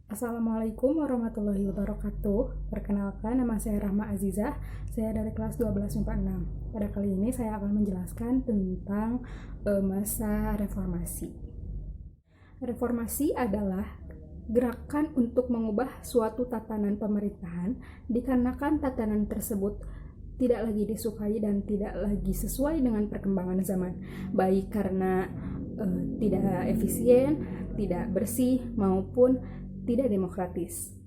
Assalamualaikum warahmatullahi wabarakatuh. Perkenalkan, nama saya Rahma Azizah. Saya dari kelas 12 MIPA 6. Pada kali ini saya akan menjelaskan tentang masa reformasi. Reformasi adalah gerakan untuk mengubah suatu tatanan pemerintahan dikarenakan tatanan tersebut tidak lagi disukai dan tidak lagi sesuai dengan perkembangan zaman, baik karena tidak efisien, tidak bersih, maupun tidak demokratis.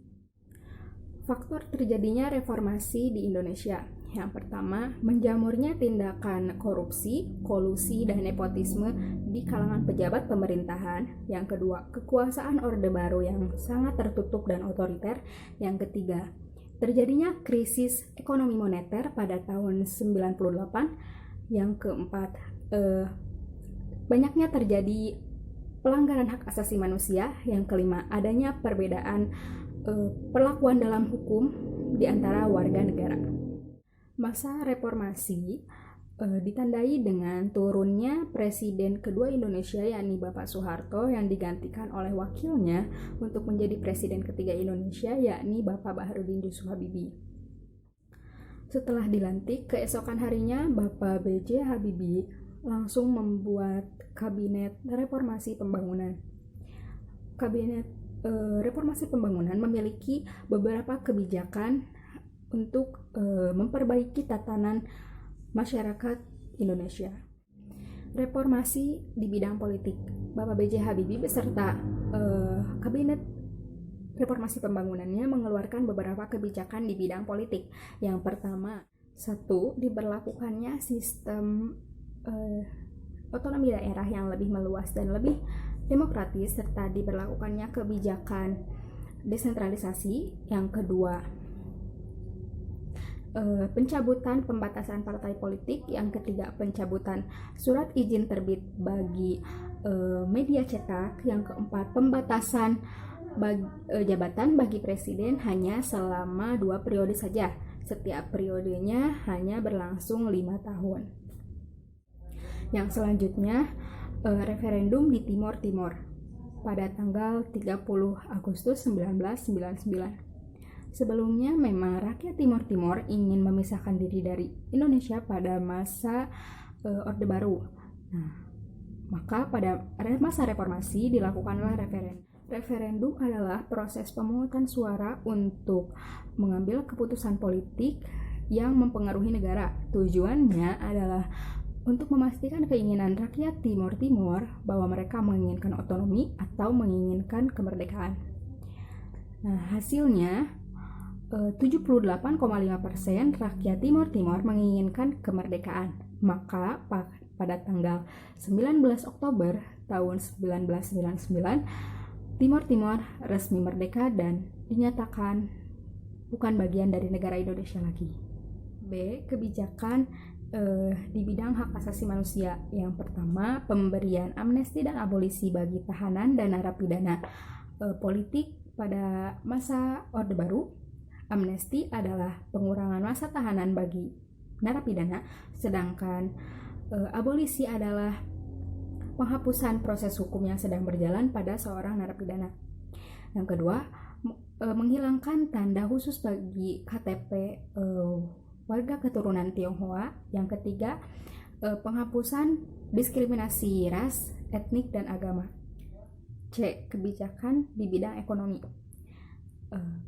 Faktor terjadinya reformasi di Indonesia. Yang pertama, menjamurnya tindakan korupsi, kolusi, dan nepotisme di kalangan pejabat pemerintahan. Yang kedua, kekuasaan Orde Baru yang sangat tertutup dan otoriter. Yang ketiga, terjadinya krisis ekonomi moneter pada tahun 98. Yang keempat, banyaknya terjadi pelanggaran hak asasi manusia. Yang kelima, adanya perbedaan perlakuan dalam hukum di antara warga negara. Masa reformasi ditandai dengan turunnya Presiden kedua Indonesia, yakni Bapak Soeharto, yang digantikan oleh wakilnya untuk menjadi Presiden ketiga Indonesia, yakni Bapak Baharudin Yusuf Habibie. Setelah dilantik, keesokan harinya Bapak B.J. Habibie langsung membuat Kabinet Reformasi Pembangunan. Kabinet Reformasi Pembangunan memiliki beberapa kebijakan untuk memperbaiki tatanan masyarakat Indonesia. Reformasi di bidang politik. Bapak B.J. Habibie beserta Kabinet Reformasi Pembangunannya mengeluarkan beberapa kebijakan di bidang politik. Yang pertama, diberlakukannya sistem otonomi daerah yang lebih meluas dan lebih demokratis, serta diberlakukannya kebijakan desentralisasi. Yang kedua, pencabutan pembatasan partai politik. Yang ketiga, pencabutan surat izin terbit bagi media cetak. Yang keempat, pembatasan jabatan bagi presiden hanya selama 2 periode saja. Setiap periodenya hanya berlangsung 5 tahun. Yang selanjutnya, referendum di Timor Timur pada tanggal 30 Agustus 1999. Sebelumnya memang rakyat Timor Timur ingin memisahkan diri dari Indonesia pada masa Orde Baru. Nah, maka pada masa reformasi dilakukanlah referendum. Referendum adalah proses pemungutan suara untuk mengambil keputusan politik yang mempengaruhi negara. Tujuannya adalah untuk memastikan keinginan rakyat Timor Timur bahwa mereka menginginkan otonomi atau menginginkan kemerdekaan. Nah, hasilnya 78,5% rakyat Timor Timur menginginkan kemerdekaan. Maka pada tanggal 19 Oktober tahun 1999, Timor Timur resmi merdeka dan dinyatakan bukan bagian dari negara Indonesia lagi. B. Kebijakan di bidang hak asasi manusia. Yang pertama, pemberian amnesti dan abolisi bagi tahanan dan narapidana politik pada masa Orde Baru. Amnesti adalah pengurangan masa tahanan bagi narapidana, sedangkan abolisi adalah penghapusan proses hukum yang sedang berjalan pada seorang narapidana. Yang kedua, menghilangkan tanda khusus bagi KTP warga keturunan Tionghoa. Yang ketiga, penghapusan diskriminasi ras, etnik, dan agama. C. Kebijakan di bidang ekonomi.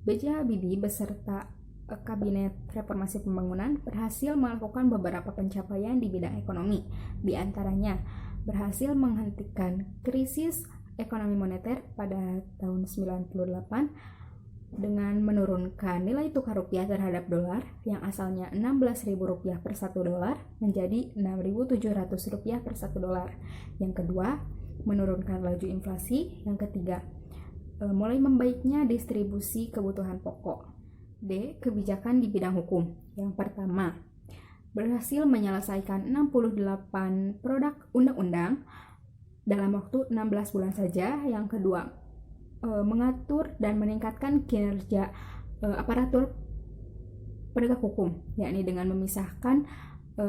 B.J. Habibie beserta Kabinet Reformasi Pembangunan berhasil melakukan beberapa pencapaian di bidang ekonomi. Di antaranya, berhasil menghentikan krisis ekonomi moneter pada tahun 98 dengan menurunkan nilai tukar rupiah terhadap dolar yang asalnya Rp16.000 per 1 dolar menjadi Rp6.700 per 1 dolar. Yang kedua, menurunkan laju inflasi. Yang ketiga, mulai membaiknya distribusi kebutuhan pokok. D. Kebijakan di bidang hukum. Yang pertama, berhasil menyelesaikan 68 produk undang-undang dalam waktu 16 bulan saja. Yang kedua, mengatur dan meningkatkan kinerja aparatur penegak hukum, yakni dengan memisahkan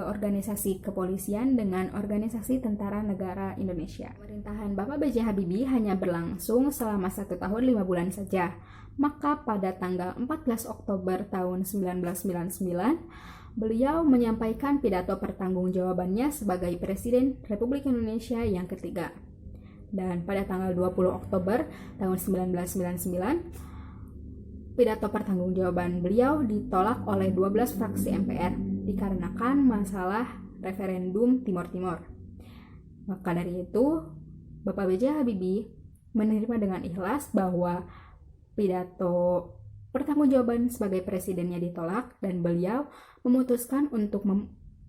organisasi kepolisian dengan organisasi Tentara Negara Indonesia. Pemerintahan Bapak B.J. Habibie hanya berlangsung selama 1 tahun 5 bulan saja. Maka pada tanggal 14 Oktober tahun 1999, beliau menyampaikan pidato pertanggungjawabannya sebagai Presiden Republik Indonesia yang ketiga. Dan pada tanggal 20 Oktober tahun 1999, pidato pertanggungjawaban beliau ditolak oleh 12 fraksi MPR dikarenakan masalah referendum Timor Timur. Maka dari itu, Bapak B.J. Habibie menerima dengan ikhlas bahwa pidato pertanggungjawaban sebagai presidennya ditolak dan beliau memutuskan untuk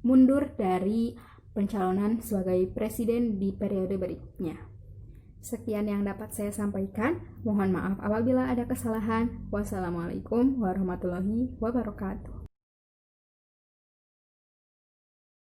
mundur dari pencalonan sebagai presiden di periode berikutnya. Sekian yang dapat saya sampaikan. Mohon maaf apabila ada kesalahan. Wassalamualaikum warahmatullahi wabarakatuh.